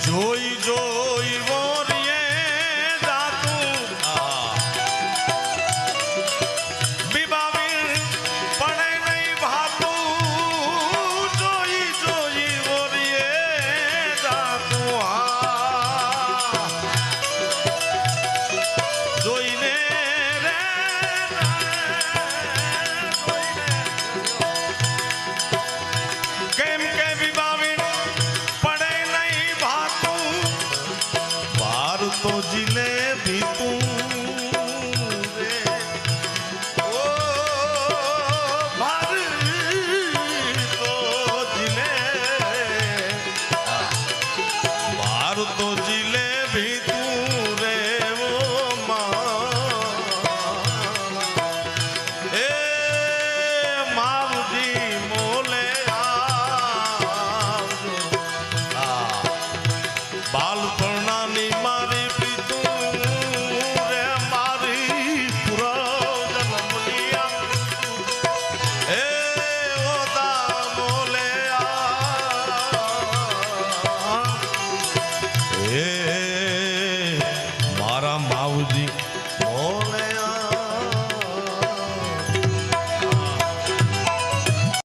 જોઈ જોઈ વોરીએ જાતું બીબાવી પડે નહીં ભાતું જોઈ જોઈ વોરીએ જાતું જોઈને રે કેમ કે બીબાવી પડે નહીં ભાતું બાર તો જિલેબી તું રે ઓ બાર તો જિલેબી તું રે ઓ એ માવજી મોલે આવજો બાલપણાની મારી પ્રીતું રે મારી પૂરો જન્મની એ ઓદા મોલે એ મારા માવજી